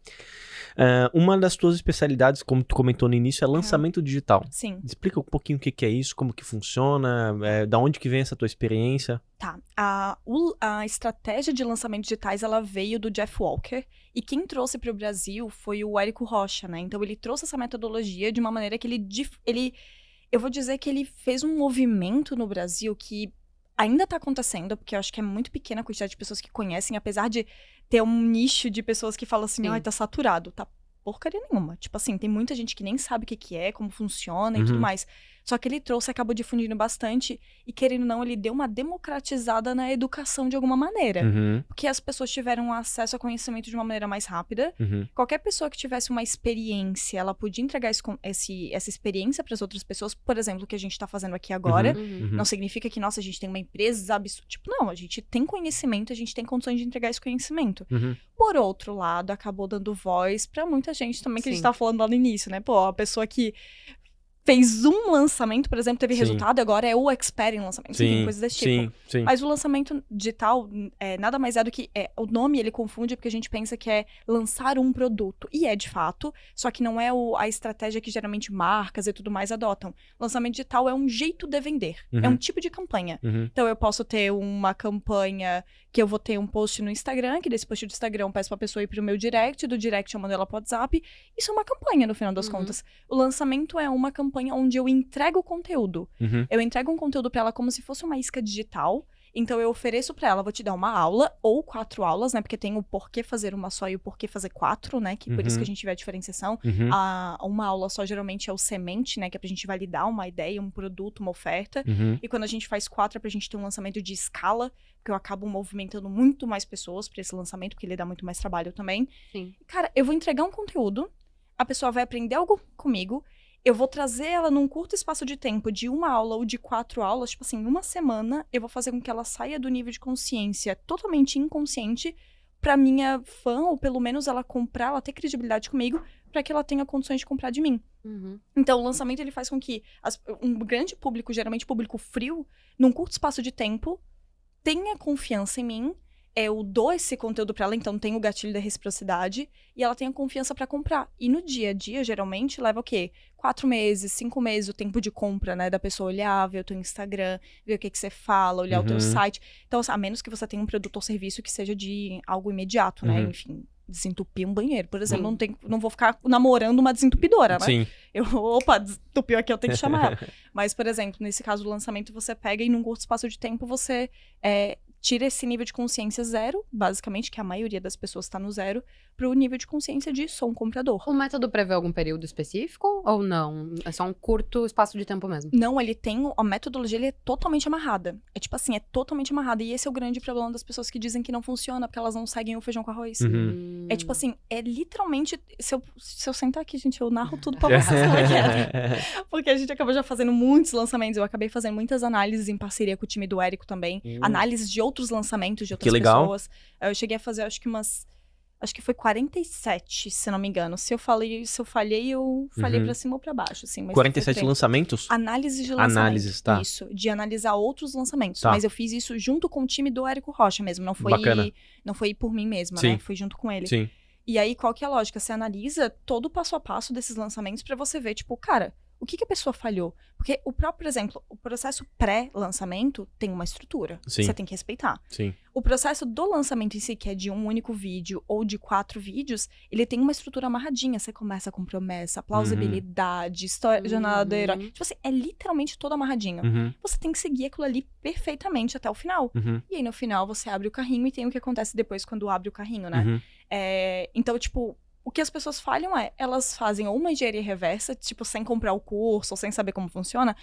Uma das tuas especialidades, como tu comentou no início, é lançamento digital. Sim. Explica um pouquinho o que é isso, como que funciona, da onde que vem essa tua experiência. Tá. A estratégia de lançamento digitais, ela veio do Jeff Walker. E quem trouxe para o Brasil foi o Érico Rocha, né? Então, ele trouxe essa metodologia de uma maneira que eu vou dizer que ele fez um movimento no Brasil que ainda tá acontecendo, porque eu acho que é muito pequena a quantidade de pessoas que conhecem, apesar de ter um nicho de pessoas que falam assim, Sim. ai, tá saturado. Tá porcaria nenhuma. Tipo assim, tem muita gente que nem sabe o que é, como funciona e tudo mais. Só que ele trouxe, acabou difundindo bastante e, querendo ou não, ele deu uma democratizada na educação de alguma maneira. Uhum, Porque as pessoas tiveram acesso a conhecimento de uma maneira mais rápida. uhum, Qualquer pessoa que tivesse uma experiência, ela podia entregar essa experiência para as outras pessoas. Por exemplo, o que a gente tá fazendo aqui agora. Uhum. uhum. Não significa que, nossa, a gente tem uma empresa absurda. Tipo, não, a gente tem conhecimento, a gente tem condições de entregar esse conhecimento. Uhum. Por outro lado, acabou dando voz pra muita gente também, que a gente Sim. tava falando lá no início, né? Pô, a pessoa que fez um lançamento, por exemplo, teve Sim. resultado, agora é o expert em lançamento. Enfim, Sim, coisas desse tipo. sim, sim. Mas o lançamento digital nada mais é do que... o nome, ele confunde porque a gente pensa que é lançar um produto. E é, de fato, só que não é a estratégia que geralmente marcas e tudo mais adotam. Lançamento digital é um jeito de vender. É um tipo de campanha. Uhum, Então, eu posso ter uma campanha que eu vou ter um post no Instagram, que desse post do Instagram eu peço pra pessoa ir pro meu direct, do direct eu mando ela pro WhatsApp. Isso é uma campanha, no final das Uhum. contas. O lançamento é uma campanha onde eu entrego o conteúdo. uhum, Eu entrego um conteúdo pra ela como se fosse uma isca digital. Então, eu ofereço pra ela, vou te dar uma aula ou 4 aulas, né? Porque tem o porquê fazer uma só e o porquê fazer 4, né? Que por isso Uhum. que a gente vê a diferenciação. uhum, Uma aula só, geralmente, é o semente, né? Que é pra gente validar uma ideia, um produto, uma oferta. uhum. E quando a gente faz 4 é pra gente ter um lançamento de escala, porque eu acabo movimentando muito mais pessoas pra esse lançamento, porque ele dá muito mais trabalho também. Sim. E, cara, eu vou entregar um conteúdo, a pessoa vai aprender algo comigo, eu vou trazer ela num curto espaço de tempo de 1 aula ou de 4 aulas, tipo assim, 1 semana, eu vou fazer com que ela saia do nível de consciência totalmente inconsciente pra minha fã, ou pelo menos ela comprar, ela ter credibilidade comigo, pra que ela tenha condições de comprar de mim. Uhum. Então, o lançamento, ele faz com que um grande público, geralmente público frio, num curto espaço de tempo, tenha confiança em mim, eu dou esse conteúdo pra ela, então tem o gatilho da reciprocidade, e ela tem a confiança pra comprar. E no dia a dia, geralmente, leva o quê? 4 meses, 5 meses, o tempo de compra, né? Da pessoa olhar, ver o teu Instagram, ver o que você fala, olhar o teu Uhum. site. Então, a menos que você tenha um produto ou serviço que seja de algo imediato, né? Uhum. Enfim, desentupir um banheiro, por exemplo. Sim. Não vou ficar namorando uma desentupidora, né? Sim. Opa, desentupiu aqui, eu tenho que chamar ela. Mas, por exemplo, nesse caso do lançamento, você pega e num curto espaço de tempo você tira esse nível de consciência 0, basicamente, que a maioria das pessoas está no 0, pro nível de consciência de sou um comprador. O método prevê algum período específico ou não? É só um curto espaço de tempo mesmo? Não, ele tem... A metodologia, ele é totalmente amarrada. É tipo assim, é totalmente amarrada. E esse é o grande problema das pessoas que dizem que não funciona, porque elas não seguem o feijão com arroz. Uhum. É tipo assim, é literalmente... Se eu sentar aqui, gente, eu narro tudo pra vocês como é que é. Porque a gente acabou já fazendo muitos lançamentos. Eu acabei fazendo muitas análises em parceria com o time do Érico também. Análises de outros lançamentos de outras Que legal. pessoas. Eu cheguei a fazer, acho que Acho que foi 47, se não me engano. Se eu falhei, eu falhei pra cima ou pra baixo, assim. Mas 47 lançamentos? Análise de lançamento. Análises, tá. Isso, de analisar outros lançamentos. Tá. Mas eu fiz isso junto com o time do Érico Rocha mesmo. Bacana. Não foi por mim mesma, Sim. né? Foi junto com ele. Sim. E aí, qual que é a lógica? Você analisa todo o passo a passo desses lançamentos pra você ver, tipo, cara, o que a pessoa falhou? Porque o próprio, por exemplo, o processo pré-lançamento tem uma estrutura. Sim. Você tem que respeitar. Sim. O processo do lançamento em si, que é de um único vídeo ou de 4 vídeos, ele tem uma estrutura amarradinha. Você começa com promessa, plausibilidade, história, jornada do herói. Tipo assim, é literalmente todo amarradinho. Você tem que seguir aquilo ali perfeitamente até o final. E aí, no final, você abre o carrinho e tem o que acontece depois quando abre o carrinho, né? Então, tipo, o que as pessoas falham é, elas fazem ou uma engenharia reversa, tipo, sem comprar o curso ou sem saber como funciona.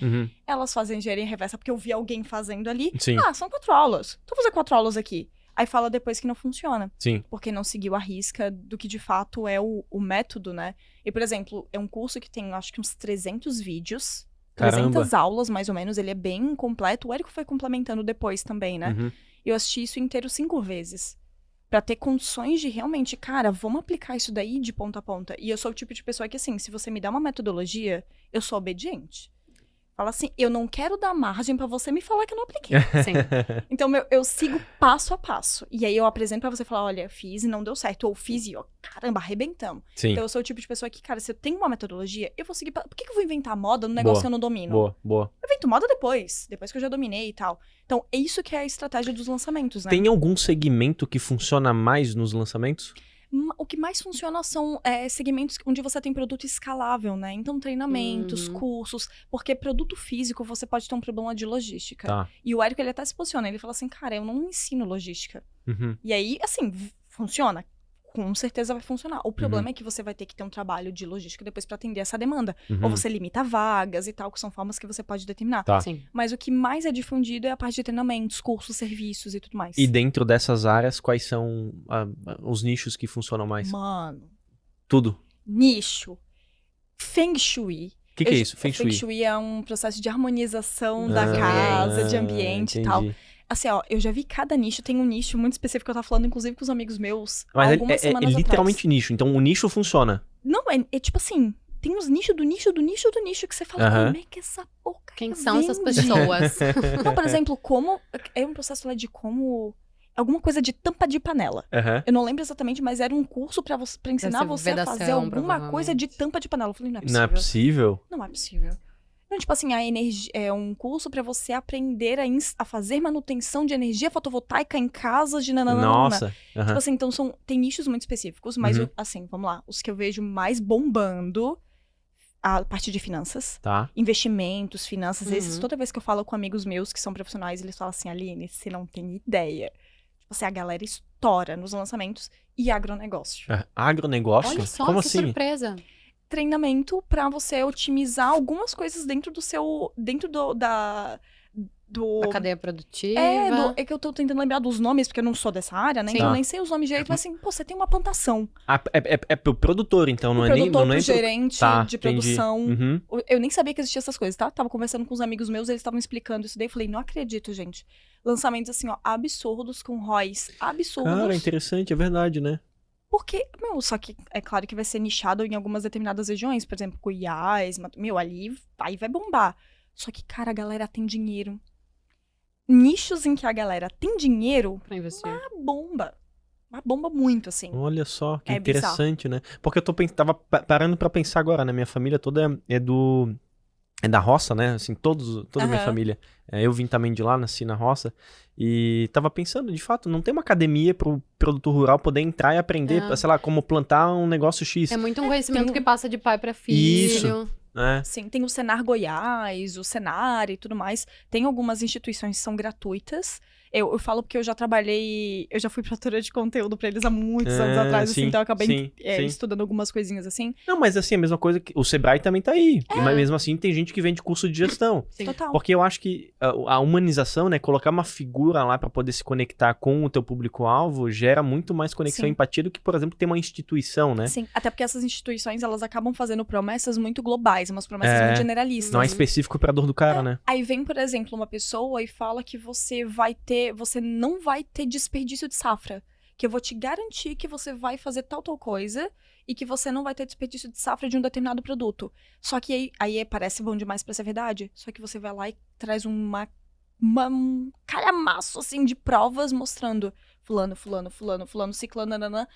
Elas fazem engenharia reversa porque eu vi alguém fazendo ali. Sim. Ah, são 4 aulas. Então, vou fazer 4 aulas aqui. Aí fala depois que não funciona. Sim. Porque não seguiu a risca do que de fato é o método, né? E, por exemplo, é um curso que tem, acho que uns 300 vídeos. Caramba. 300 aulas, mais ou menos. Ele é bem completo. O Érico foi complementando depois também, né? Eu assisti isso inteiro 5 vezes. Pra ter condições de realmente, cara, vamos aplicar isso daí de ponta a ponta. E eu sou o tipo de pessoa que, assim, se você me dá uma metodologia, eu sou obediente. Fala assim, eu não quero dar margem pra você me falar que eu não apliquei. Sim. Então, eu sigo passo a passo. E aí eu apresento pra você falar, olha, fiz e não deu certo. Ou fiz e, ó, caramba, arrebentamos. Sim. Então, eu sou o tipo de pessoa que, cara, se eu tenho uma metodologia, eu vou seguir... Por que eu vou inventar moda num negócio que eu não domino? Boa. Eu invento moda depois que eu já dominei e tal. Então, é isso que é a estratégia dos lançamentos, né? Tem algum segmento que funciona mais nos lançamentos? O que mais funciona são segmentos onde você tem produto escalável, né? Então, treinamentos, cursos. Porque produto físico, você pode ter um problema de logística. Tá. E o Érico, ele até se posiciona. Ele fala assim, cara, eu não ensino logística. E aí, assim, funciona. Com certeza vai funcionar. O problema é que você vai ter que ter um trabalho de logística depois pra atender essa demanda. Ou você limita vagas e tal, que são formas que você pode determinar. Tá. Sim. Mas o que mais é difundido é a parte de treinamentos, cursos, serviços e tudo mais. E dentro dessas áreas, quais são os nichos que funcionam mais? Mano, Tudo. nicho. Feng Shui. O que é isso? Feng Shui? Feng Shui é um processo de harmonização da Ah, casa, de ambiente e tal. entendi. Assim, ó, eu já vi cada nicho, tem um nicho muito específico que eu tava falando, inclusive, com os amigos meus, Mas algumas é semanas literalmente nicho. Então o nicho funciona. atrás. Não, é tipo assim, tem uns nichos do nicho do nicho do nicho que você fala, como é que essa porca Quem são essas vende? pessoas? Então, por exemplo, como... É um processo lá de como... Alguma coisa de tampa de panela. Eu não lembro exatamente, mas era um curso pra ensinar ser você a fazer vedação, alguma coisa de provavelmente. tampa de panela. Eu falei, não é possível. Não é possível? Não é possível. Então, tipo assim, a energia é um curso pra você aprender a fazer manutenção de energia fotovoltaica em casas de nananana. Nossa. Tipo assim, então tem nichos muito específicos, mas assim, vamos lá, os que eu vejo mais bombando, a parte de finanças, Tá. investimentos, finanças, esses, toda vez que eu falo com amigos meus que são profissionais, eles falam assim, Aline, você não tem ideia. Tipo assim, a galera estoura nos lançamentos e agronegócio. Agronegócio? Olha só, Como que assim? surpresa. Treinamento pra você otimizar algumas coisas dentro Da cadeia produtiva. É que eu tô tentando lembrar dos nomes, porque eu não sou dessa área, né? Sim. Então eu Tá. nem sei os nomes direito, mas assim, pô, você tem uma plantação. É pro produtor, então, não O é nem... produtor Não é pro gerente Tá, de entendi. produção. Uhum. Eu nem sabia que existia essas coisas, tá? Tava conversando com os amigos meus, eles estavam explicando isso daí. Eu falei, não acredito, gente. Lançamentos assim, ó, absurdos com ROIs. Absurdos. Cara, interessante, é verdade, né? Porque, só que é claro que vai ser nichado em algumas determinadas regiões. Por exemplo, Goiás, ali vai bombar. Só que, cara, a galera tem dinheiro. Nichos em que a galera tem dinheiro, Pra investir. bomba. Uma bomba muito, assim. Olha só, que É interessante, né? Porque eu tava parando pra pensar agora, né? Minha família toda é da roça, né? Assim, toda a minha família. Eu vim também de lá, nasci na roça. E tava pensando, de fato, não tem uma academia pro produtor rural poder entrar e aprender, sei lá, como plantar um negócio X. É muito um conhecimento tem- que passa de pai pra filho. Isso. Né? Sim, tem o Senar Goiás, o Senar e tudo mais. Tem algumas instituições que são gratuitas. Eu falo porque eu já fui produtora de conteúdo pra eles há muitos anos atrás, sim, assim, então eu acabei sim. estudando algumas coisinhas assim. Não, mas assim, a mesma coisa que o Sebrae também tá aí. Mas mesmo assim, tem gente que vende curso de gestão. Sim. Total. Porque eu acho que a humanização, né, colocar uma figura lá pra poder se conectar com o teu público-alvo gera muito mais conexão e Sim. empatia do que, por exemplo, ter uma instituição, né? Sim, até porque essas instituições, elas acabam fazendo promessas muito globais, umas promessas muito generalistas. Não é específico pra dor do cara, né? Aí vem, por exemplo, uma pessoa e fala que você não vai ter desperdício de safra. que eu vou te garantir que você vai fazer tal coisa e que você não vai ter desperdício de safra de um determinado produto. Só que aí parece bom demais pra ser verdade, só que você vai lá e traz um calhamaço, assim, de provas mostrando fulano, ciclano, nananã,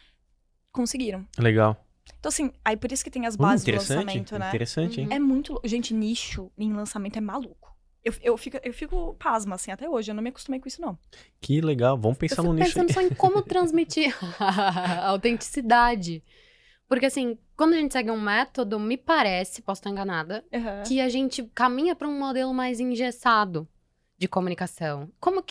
conseguiram. Legal. Então, assim, aí por isso que tem as bases do Interessante, lançamento, né? interessante, hein? É muito... Gente, nicho em lançamento é maluco. Eu fico pasma, assim, até hoje. Eu não me acostumei com isso, não. Que legal, vamos Eu pensar fico no nicho pensando aí. só em como transmitir a autenticidade. Porque, assim, quando a gente segue um método, me parece, posso estar enganada, Uhum. que a gente caminha para um modelo mais engessado de comunicação. Como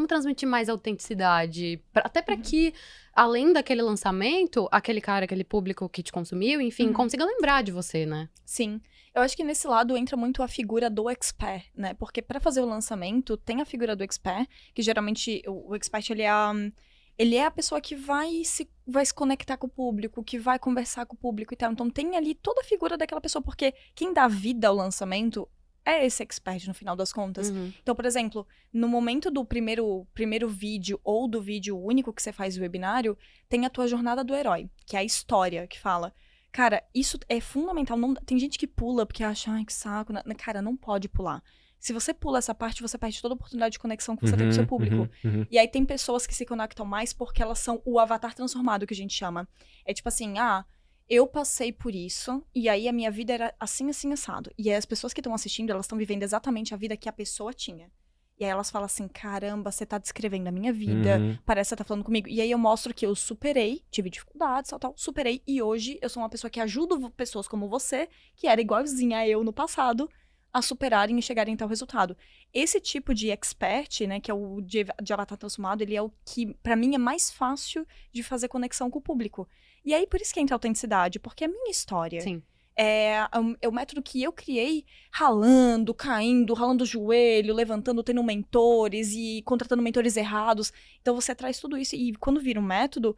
transmitir mais autenticidade? Até para que, além daquele lançamento, aquele cara, aquele público que te consumiu, enfim, consiga lembrar de você, né? Sim. Eu acho que nesse lado entra muito a figura do expert, né? Porque para fazer o lançamento, tem a figura do expert, que geralmente o expert, ele é a pessoa que vai se conectar com o público, que vai conversar com o público e tal. Então tem ali toda a figura daquela pessoa, porque quem dá vida ao lançamento é esse expert no final das contas. Então, por exemplo, no momento do primeiro vídeo ou do vídeo único que você faz o webinário, tem a tua jornada do herói, que é a história que fala. Cara, isso é fundamental. Tem gente que pula porque acha, ai, que saco. Cara, não pode pular. Se você pula essa parte, você perde toda a oportunidade de conexão que você tem com o seu público. E aí tem pessoas que se conectam mais porque elas são o avatar transformado, que a gente chama. É tipo assim, eu passei por isso, e aí a minha vida era assim, assim, assado. E aí as pessoas que estão assistindo, elas estão vivendo exatamente a vida que a pessoa tinha. E aí elas falam assim, caramba, você tá descrevendo a minha vida, parece que você tá falando comigo. E aí eu mostro que eu superei, tive dificuldades, tal, superei. E hoje eu sou uma pessoa que ajuda pessoas como você, que era igualzinha a eu no passado, a superarem e chegarem até o resultado. Esse tipo de expert, né, que é o de avatar transformado, ele é o que, pra mim, é mais fácil de fazer conexão com o público. E aí, por isso que entra a autenticidade, porque é a minha história. Sim. É o método que eu criei ralando, caindo, ralando o joelho, levantando, tendo mentores e contratando mentores errados. Então você traz tudo isso e quando vira um método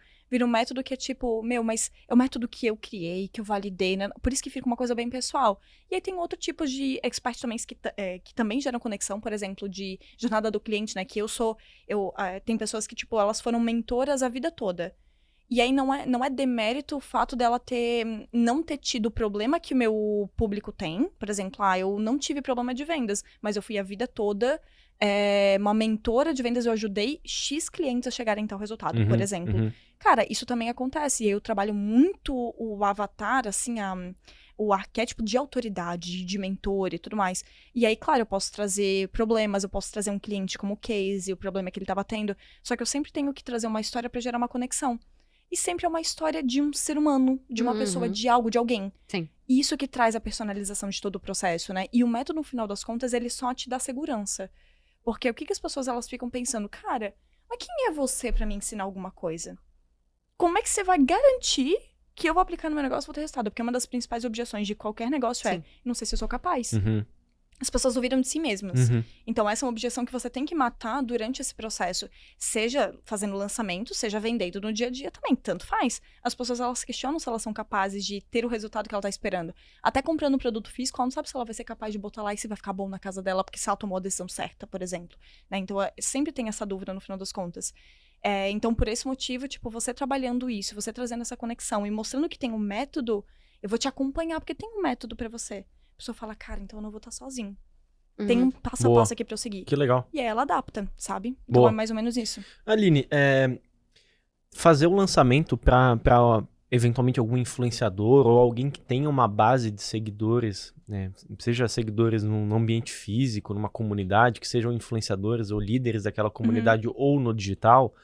que é tipo, mas é o método que eu criei, que eu validei, né? Por isso que fica uma coisa bem pessoal. E aí tem outro tipo de expert também que também geram conexão, por exemplo, de jornada do cliente, né? Que tem pessoas que, tipo, elas foram mentoras a vida toda. E aí não é demérito o fato dela não ter tido o problema que o meu público tem. Por exemplo, eu não tive problema de vendas, mas eu fui a vida toda uma mentora de vendas, eu ajudei X clientes a chegarem em tal resultado, por exemplo. Cara, isso também acontece. Eu trabalho muito o avatar, assim, o arquétipo de autoridade, de mentor e tudo mais. E aí, claro, eu posso trazer problemas, eu posso trazer um cliente como case, o problema que ele estava tendo. Só que eu sempre tenho que trazer uma história para gerar uma conexão. E sempre é uma história de um ser humano, de uma pessoa, de algo, de alguém. Sim. E isso que traz a personalização de todo o processo, né? E o método, no final das contas, ele só te dá segurança. Porque o que as pessoas, elas ficam pensando? Cara, mas quem é você pra me ensinar alguma coisa? Como é que você vai garantir que eu vou aplicar no meu negócio e vou ter resultado? Porque uma das principais objeções de qualquer negócio não sei se eu sou capaz. As pessoas duvidam de si mesmas. Então, essa é uma objeção que você tem que matar durante esse processo. Seja fazendo lançamento, seja vendendo no dia a dia também. Tanto faz. As pessoas, elas questionam se elas são capazes de ter o resultado que ela tá esperando. Até comprando um produto físico, ela não sabe se ela vai ser capaz de botar lá e se vai ficar bom na casa dela, porque se ela tomou a decisão certa, por exemplo. Né? Então, sempre tem essa dúvida no final das contas. Então, por esse motivo, tipo, você trabalhando isso, você trazendo essa conexão e mostrando que tem um método, eu vou te acompanhar, porque tem um método pra você. A pessoa fala, cara, então eu não vou estar sozinho. Tem um passo a passo aqui pra eu seguir. Que legal. E aí ela adapta, sabe? Então é mais ou menos isso. Aline, fazer o lançamento pra eventualmente algum influenciador ou alguém que tenha uma base de seguidores, né? Seja seguidores num ambiente físico, numa comunidade, que sejam influenciadores ou líderes daquela comunidade ou no digital,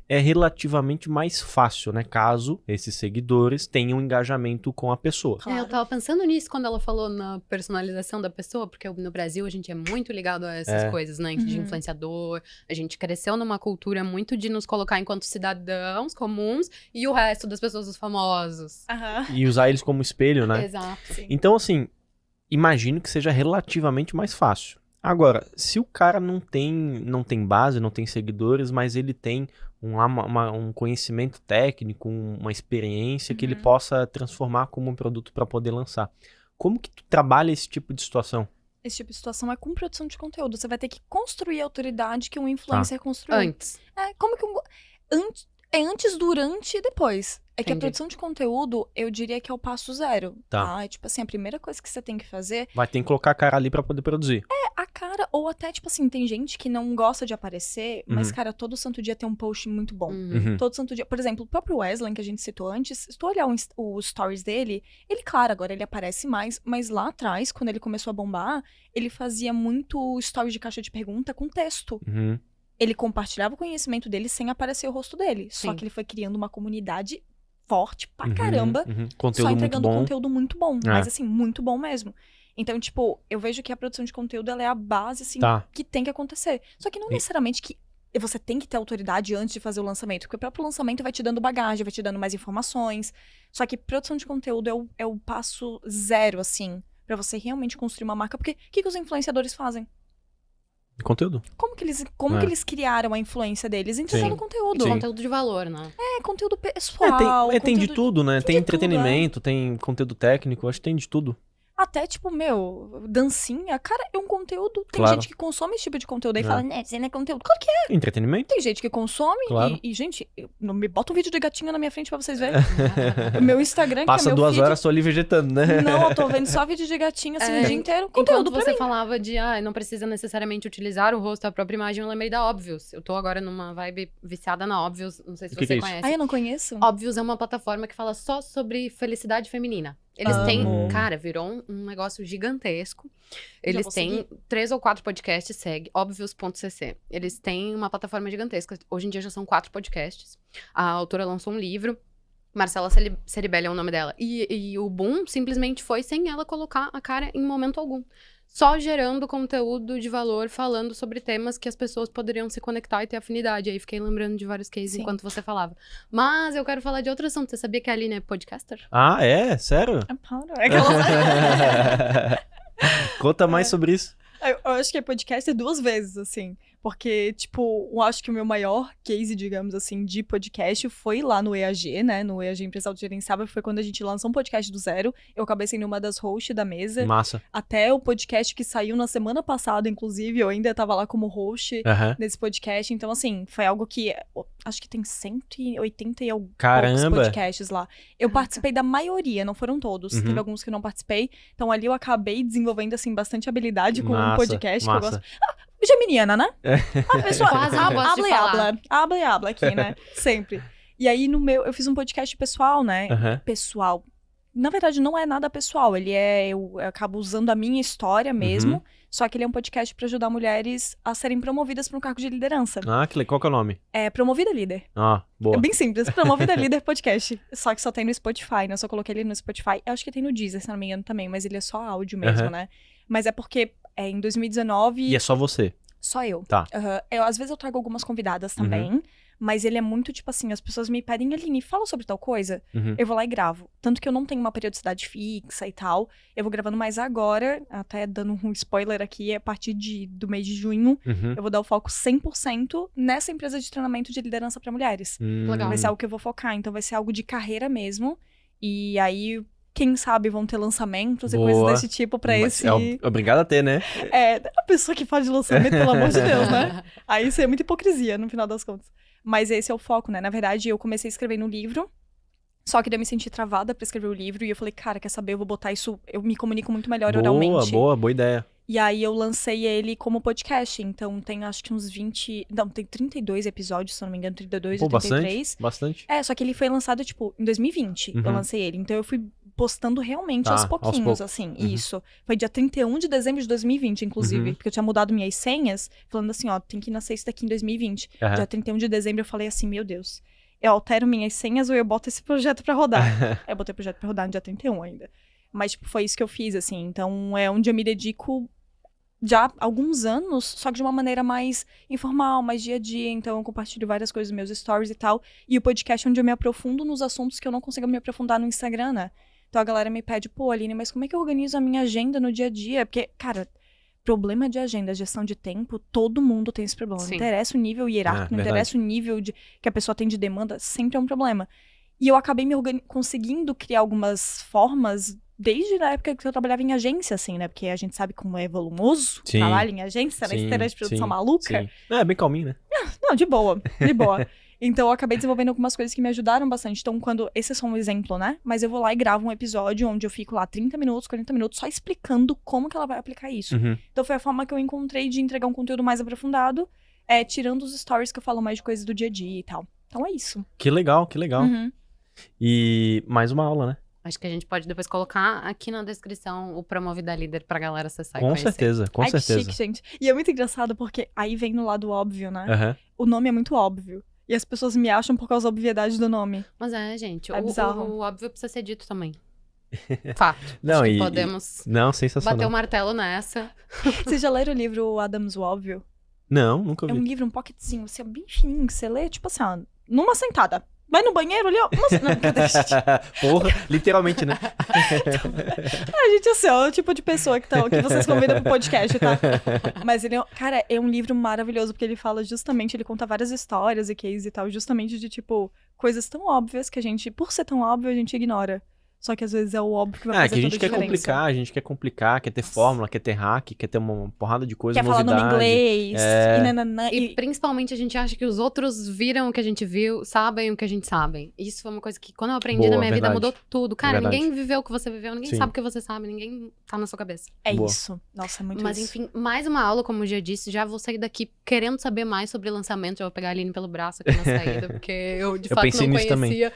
é relativamente mais fácil, né? Caso esses seguidores tenham engajamento com a pessoa. Claro. Eu tava pensando nisso quando ela falou na personalização da pessoa, porque no Brasil a gente é muito ligado a essas coisas, né? De influenciador. A gente cresceu numa cultura muito de nos colocar enquanto cidadãos comuns e o resto das pessoas, os famosos. E usar eles como espelho, né? Exato. Sim. Então, assim, imagino que seja relativamente mais fácil. Agora, se o cara não tem base, não tem seguidores, mas ele tem um conhecimento técnico, uma experiência que ele possa transformar como um produto para poder lançar. Como que tu trabalha esse tipo de situação? Esse tipo de situação é com produção de conteúdo. Você vai ter que construir a autoridade que um influencer construiu. Antes. É antes, durante e depois. É que a Entendi. produção de conteúdo, eu diria que é o passo zero. Tá. É tipo assim, a primeira coisa que você tem que fazer Vai ter que colocar a cara ali pra poder produzir. é a cara, ou até, tipo assim, tem gente que não gosta de aparecer, mas, cara, todo santo dia tem um post muito bom. Uhum. Todo santo dia. Por exemplo, o próprio Wesley, que a gente citou antes, se tu olhar os stories dele, ele, claro, agora ele aparece mais, mas lá atrás, quando ele começou a bombar, ele fazia muito stories de caixa de pergunta com texto. Uhum. Ele compartilhava o conhecimento dele sem aparecer o rosto dele. Só Sim. que ele foi criando uma comunidade forte pra Uhum. caramba, Uhum. só Conteúdo muito entregando bom. conteúdo muito bom. É. Mas assim, muito bom mesmo. Então, tipo, eu vejo que a produção de conteúdo, ela é a base, assim, Tá. que tem que acontecer. Só que não necessariamente que você tem que ter autoridade antes de fazer o lançamento, porque o próprio lançamento vai te dando bagagem, vai te dando mais informações. Só que produção de conteúdo é o passo zero, assim, pra você realmente construir uma marca. Porque o que os influenciadores fazem? Conteúdo. Como que eles criaram a influência deles? Entregando Sim. conteúdo. Sim. Conteúdo de valor, né? É, conteúdo pessoal. Tem de conteúdo- tudo, né? Tem de tudo, entretenimento, tem conteúdo técnico, acho que tem de tudo. Até, tipo, dancinha, cara, é um conteúdo. Tem Claro. gente que consome esse tipo de conteúdo aí É. fala, né, isso aí não é conteúdo. Claro que é. Entretenimento? Tem gente que consome Claro. e, gente, não me bota um vídeo de gatinho na minha frente pra vocês verem. O meu Instagram, Passa que é meu 2 feed, horas, tô ali vegetando, né? Não, eu tô vendo só vídeo de gatinho, assim, É, o dia inteiro. Conteúdo Enquanto pra você mim. falava de, não precisa necessariamente utilizar o rosto, a própria imagem, eu lembrei da Obvious. Eu tô agora numa vibe viciada na Obvious, não sei se O que você que é isso? conhece. Ai, eu não conheço. Obvious é uma plataforma que fala só sobre felicidade feminina. Eles Amo. têm, cara, virou um negócio gigantesco. Eles vou têm seguir. 3 ou 4 podcasts, segue, obvious.cc. Eles têm uma plataforma gigantesca. Hoje em dia já são 4 podcasts. A autora lançou um livro. Marcela Ceribelli é o nome dela. E o boom simplesmente foi sem ela colocar a cara em momento algum. Só gerando conteúdo de valor, falando sobre temas que as pessoas poderiam se conectar e ter afinidade. Aí fiquei lembrando de vários cases Sim. enquanto você falava. Mas eu quero falar de outro assunto. Você sabia que a Aline é podcaster? Ah, é? Sério? É aquela... Conta mais sobre isso. Eu acho que é podcaster 2 vezes, assim. Porque, tipo, eu acho que o meu maior case, digamos assim, de podcast foi lá no EAG, né? No EAG Empresarial Gerenciável, foi quando a gente lançou um podcast do zero. Eu acabei sendo uma das hosts da mesa. Massa. Até o podcast que saiu na semana passada, inclusive, eu ainda tava lá como host Aham. nesse podcast. Então, assim, foi algo que... Acho que tem 180 e poucos Caramba. podcasts lá. Eu participei da maioria, não foram todos. Uhum. Teve alguns que eu não participei. Então, ali eu acabei desenvolvendo, assim, bastante habilidade com um Massa, podcast que eu massa. gosto. Geminiana, né? A pessoa Quase não gosto de falar. habla e habla aqui, né? Sempre. E aí, eu fiz um podcast pessoal, né? Aham. Pessoal. Na verdade, não é nada pessoal. Eu acabo usando a minha história mesmo. Uhum. Só que ele é um podcast pra ajudar mulheres a serem promovidas pra um cargo de liderança. Ah, que legal. Qual que é o nome? É Promovida Líder. Ah, boa. É bem simples. Promovida Líder Podcast. Só que só tem no Spotify, né? Eu só coloquei ele no Spotify. Eu acho que tem no Deezer, se não me engano, também. Mas ele é só áudio mesmo, Aham. né? Mas é porque em 2019... E é só você. Só eu. Tá. Aham. Às vezes eu trago algumas convidadas também, mas ele é muito tipo assim, as pessoas me pedem, Aline, fala sobre tal coisa, Uhum. eu vou lá e gravo. Tanto que eu não tenho uma periodicidade fixa e tal, eu vou gravando mais agora, até dando um spoiler aqui, a partir do mês de junho, Uhum. eu vou dar o foco 100% nessa empresa de treinamento de liderança pra mulheres. Legal. Vai ser algo que eu vou focar, então vai ser algo de carreira mesmo, e aí... Quem sabe vão ter lançamentos e Boa. coisas desse tipo pra Mas esse... é obrigado a ter, né? A pessoa que faz de lançamento, pelo amor de Deus, né? Aí isso é muita hipocrisia, no final das contas. Mas esse é o foco, né? Na verdade, eu comecei a escrever no livro, só que daí eu me senti travada pra escrever o livro, e eu falei, cara, quer saber, eu vou botar isso... Eu me comunico muito melhor oralmente. Boa ideia. E aí eu lancei ele como podcast, então tem acho que uns 20... Não, tem 32 episódios, se eu não me engano, 32 ou 33. Bastante. Só que ele foi lançado, tipo, em 2020, eu Uhum. lancei ele. Então eu fui postando realmente Tá, aos aos pouquinhos, poucos. assim, Uhum. isso. Foi dia 31 de dezembro de 2020, inclusive, Uhum. porque eu tinha mudado minhas senhas, falando assim, ó, tem que nascer isso daqui em 2020. Aham. Dia 31 de dezembro eu falei assim, meu Deus, eu altero minhas senhas ou eu boto esse projeto pra rodar? Aí eu botei o projeto pra rodar no dia 31 ainda. Mas, tipo, foi isso que eu fiz, assim. Então, é onde eu me dedico já há alguns anos, só que de uma maneira mais informal, mais dia a dia. Então, eu compartilho várias coisas nos meus stories e tal. E o podcast é onde eu me aprofundo nos assuntos que eu não consigo me aprofundar no Instagram, né? Então, a galera me pede, pô, Aline, mas como é que eu organizo a minha agenda no dia a dia? Porque, cara, problema de agenda, gestão de tempo, todo mundo tem esse problema. Sim. Não interessa o nível hierárquico, não verdade. interessa o nível que a pessoa tem de demanda, sempre é um problema. E eu acabei conseguindo criar algumas formas desde a época que eu trabalhava em agência, assim, né? Porque a gente sabe como é volumoso o Sim. trabalho em agência, na esteira de produção maluca. Sim. É bem calminho, né? Não, de boa, de boa. Então, eu acabei desenvolvendo algumas coisas que me ajudaram bastante. Então, esse é só um exemplo, né? Mas eu vou lá e gravo um episódio onde eu fico lá 30 minutos, 40 minutos, só explicando como que ela vai aplicar isso. Uhum. Então, foi a forma que eu encontrei de entregar um conteúdo mais aprofundado, tirando os stories que eu falo mais de coisas do dia a dia e tal. Então, é isso. Que legal, que legal. Uhum. E mais uma aula, né? Acho que a gente pode depois colocar aqui na descrição o Promovida Líder pra galera acessar e Com conhecer. certeza, com Ai, que certeza. chique, gente. E é muito engraçado porque aí vem no lado óbvio, né? Aham. O nome é muito óbvio. E as pessoas me acham por causa da obviedade do nome. Mas gente, É bizarro. o óbvio precisa ser dito também. Fato. Não, Acho que e- podemos Não, bater o sensacional. martelo nessa. Vocês já leram o livro Adams o Óbvio? Não, nunca É um vi. livro, um pocketzinho, assim, bem fininho, que você lê, tipo assim, ó, numa sentada. Vai no banheiro ali, ó. Não, cadê? Porra, literalmente, né? A gente, assim, ó, é o tipo de pessoa que vocês convidam pro podcast, tá? Mas ele, cara, é um livro maravilhoso, porque ele fala justamente, ele conta várias histórias e cases e tal, justamente de, tipo, coisas tão óbvias que a gente, por ser tão óbvio, a gente ignora. Só que às vezes é o óbvio que vai fazer Que a gente toda quer diferença. complicar, a gente quer complicar, quer ter fórmula, quer ter hack, quer ter uma porrada de coisa, Quer falar novidade. nome inglês, É. e nananã, E principalmente a gente acha que os outros viram o que a gente viu, sabem o que a gente sabe. Isso foi uma coisa que quando eu aprendi Boa, na minha vida verdade. mudou tudo. Cara, Verdade. ninguém viveu o que você viveu, ninguém Sim. sabe o que você sabe, ninguém tá na sua cabeça. É Boa. isso. Nossa, é muito Mas isso. enfim, mais uma aula, como eu já disse, já vou sair daqui querendo saber mais sobre lançamento, já vou pegar a Aline pelo braço aqui na saída, porque eu de Eu fato pensei não nisso também. conhecia.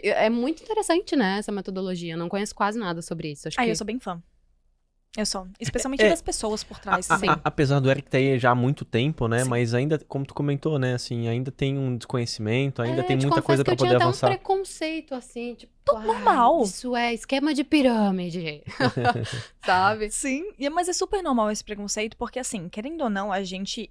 É muito interessante, né, essa metodologia, eu não conheço quase nada sobre isso. Acho que Eu sou bem fã. Eu sou. Especialmente É. das pessoas por trás. sim. Apesar do Eric estar aí já há muito tempo, né? Sim. Mas ainda, como tu comentou, né? Assim, ainda tem um desconhecimento, ainda tem eu te muita confesso coisa que pra eu tinha poder até avançar. um preconceito, assim, tipo... normal. Isso é esquema de pirâmide, sabe? Sim, mas é super normal esse preconceito, porque assim, querendo ou não, a gente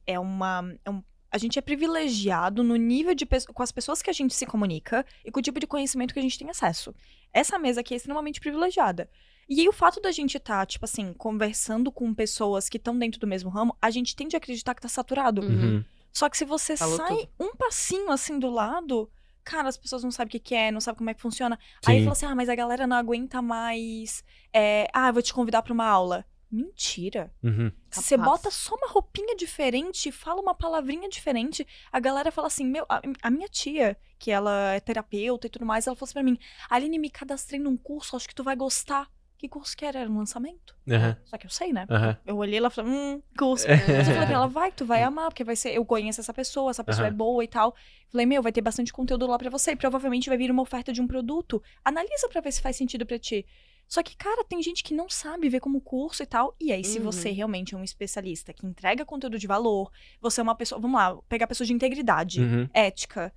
a gente é privilegiado no nível de com as pessoas que a gente se comunica e com o tipo de conhecimento que a gente tem acesso. Essa mesa aqui é extremamente privilegiada. E aí o fato da gente estar, tipo assim, conversando com pessoas que estão dentro do mesmo ramo, a gente tende a acreditar que tá saturado. Uhum. Só que se você Falou sai tudo. um passinho assim do lado, cara, as pessoas não sabem o que é, não sabem como é que funciona. Aí Sim. fala assim, mas a galera não aguenta mais. Eu vou te convidar pra uma aula. Mentira. Uhum. Você Capaz. bota só uma roupinha diferente, fala uma palavrinha diferente, a galera fala assim, a minha tia, que ela é terapeuta e tudo mais, ela falou assim pra mim, Aline, me cadastrei num curso, acho que tu vai gostar. Que curso que era? Era um lançamento? Aham. Só que eu sei, né? Aham. Eu olhei lá e falei, curso. Mas eu falei pra ela, tu vai amar, porque vai ser, eu conheço essa pessoa é boa e tal. Falei, vai ter bastante conteúdo lá pra você, e provavelmente vai vir uma oferta de um produto. Analisa pra ver se faz sentido pra ti. Só que, cara, tem gente que não sabe ver como curso e tal. E aí, se você realmente é um especialista que entrega conteúdo de valor, você é uma pessoa, vamos lá, pegar pessoa de integridade, Uhum. ética,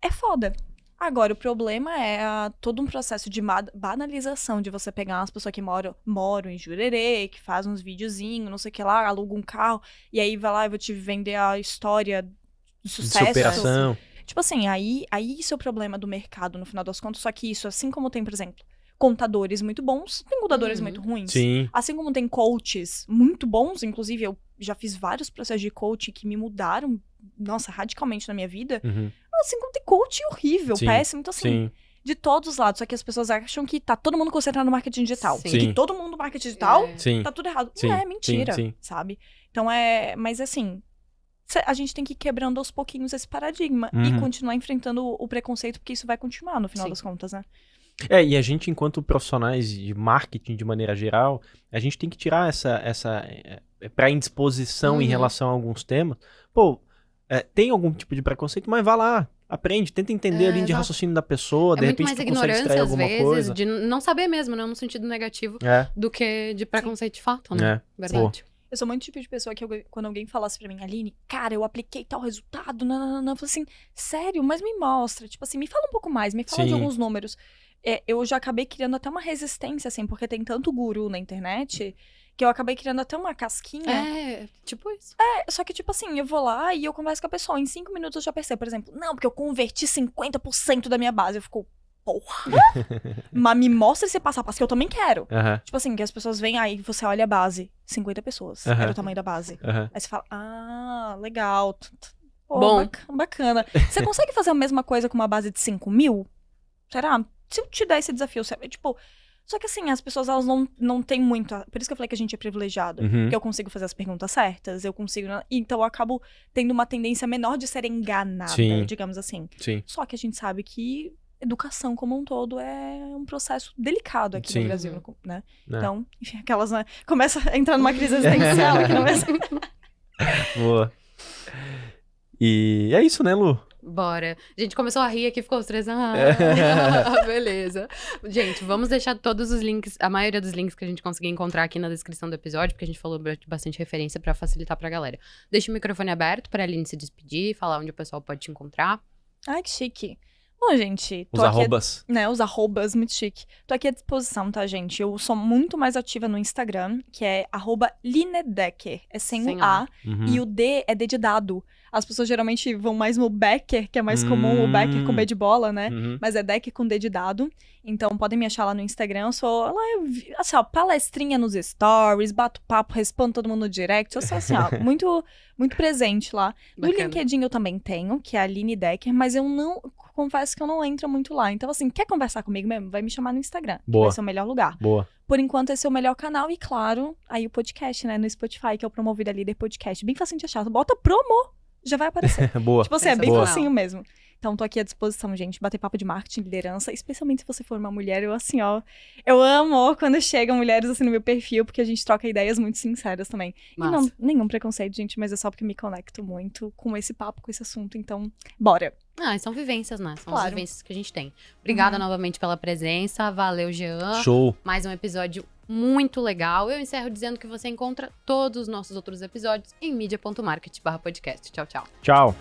é foda. Agora, o problema é todo um processo de banalização, de você pegar umas pessoas que moram em Jurerê, que fazem uns videozinhos, não sei o que lá, aluga um carro, e aí vai lá e vou te vender a história do De sucesso. superação. Tipo assim, aí isso é o problema do mercado, no final das contas. Só que isso, assim como tem, por exemplo, contadores muito bons, tem contadores muito ruins. Sim. Assim como tem coaches muito bons, inclusive eu já fiz vários processos de coaching que me mudaram, nossa, radicalmente na minha vida. Uhum. Assim como tem coach horrível, Sim, péssimo. Então, assim, Sim. de todos os lados. Só que as pessoas acham que tá todo mundo concentrado no marketing digital. Sim. E que todo mundo no marketing digital Sim. tá tudo errado. Sim, Não é mentira, sim, sim. sabe? Então mas assim, a gente tem que ir quebrando aos pouquinhos esse paradigma Uhum. e continuar enfrentando o preconceito, porque isso vai continuar no final Sim. das contas, né? E a gente, enquanto profissionais de marketing de maneira geral, a gente tem que tirar essa pré-indisposição em Uhum. relação a alguns temas. Pô, tem algum tipo de preconceito, mas vá lá, aprende, tenta entender a linha de exato. raciocínio da pessoa, de É muito repente mais tu consegue extrair ignorância, às alguma vezes, coisa. de não saber mesmo, né? No sentido negativo, É, do que de preconceito de fato, né? Verdade. Eu sou muito tipo de pessoa que quando alguém falasse pra mim, Aline, cara, eu apliquei tal resultado, não, eu falei assim, sério, mas me mostra, tipo assim, me fala um pouco mais, me fala de Sim. alguns números. Eu já acabei criando até uma resistência, assim, porque tem tanto guru na internet que eu acabei criando até uma casquinha. É, tipo isso. Só que, tipo assim, eu vou lá e eu converso com a pessoa, em 5 minutos eu já percebo, por exemplo, não, porque eu converti 50% da minha base. Eu fico, porra, mas me mostra esse passo a passo que eu também quero. aham, Tipo assim, que as pessoas vêm aí, você olha a base, 50 pessoas, Aham. era o tamanho da base. aham. Aí você fala, legal. Pô, Bom. bacana. Você consegue fazer a mesma coisa com uma base de 5 mil? Será? Se eu te der esse desafio, tipo... Só que assim, as pessoas, elas não têm muito... Por isso que eu falei que a gente é privilegiado. Uhum. Porque eu consigo fazer as perguntas certas, eu consigo... Então eu acabo tendo uma tendência menor de ser enganada, Sim. digamos assim. Sim. Só que a gente sabe que educação como um todo é um processo delicado aqui Sim. no Brasil, né? É. Então, enfim, aquelas... Né, começa a entrar numa crise existencial aqui no Brasil. Boa. E é isso, né, Lu? Bora. A gente começou a rir aqui, ficou os três. Beleza. Gente, vamos deixar todos os links, a maioria dos links que a gente conseguir encontrar aqui na descrição do episódio, porque a gente falou bastante referência pra facilitar pra galera. Deixa o microfone aberto pra Aline se despedir, falar onde o pessoal pode te encontrar. Ai, que chique. Bom, gente... Os arrobas. Os arrobas, muito chique. Tô aqui à disposição, tá, gente? Eu sou muito mais ativa no Instagram, que é @linedecker. É sem o A. Uhum. E o D é D de dado. As pessoas geralmente vão mais no Becker, que é mais comum, o Becker com B de bola, né? Uhum. Mas é Decker com D de dado. Então, podem me achar lá no Instagram. Eu sou, assim, ó, palestrinha nos stories, bato papo, respondo todo mundo no direct. Eu sou, assim, ó, muito, muito presente lá. No Bacana. LinkedIn eu também tenho, que é a Aline Decker, mas eu não... Confesso que eu não entro muito lá. Então, assim, quer conversar comigo mesmo? Vai me chamar no Instagram. Boa. Que vai ser o melhor lugar. Boa. Por enquanto, esse é o melhor canal. E, claro, aí o podcast, né? No Spotify, que é o Promovida Líder Podcast. Bem facinho de achar. Bota promo, já vai aparecer. Boa. Tipo assim, é bem Sensacional. facinho mesmo. Então, tô aqui à disposição, gente. Bater papo de marketing, liderança. Especialmente se você for uma mulher. Eu, assim, ó... Eu amo quando chegam mulheres, assim, no meu perfil. Porque a gente troca ideias muito sinceras também. Massa. E não, nenhum preconceito, gente. Mas é só porque me conecto muito com esse papo, com esse assunto. Então, bora. Ah, são vivências, né? São as Claro. vivências que a gente tem. Obrigada novamente pela presença. Valeu, Jean. Show. Mais um episódio muito legal. Eu encerro dizendo que você encontra todos os nossos outros episódios em media.market/podcast. Tchau, tchau. Tchau.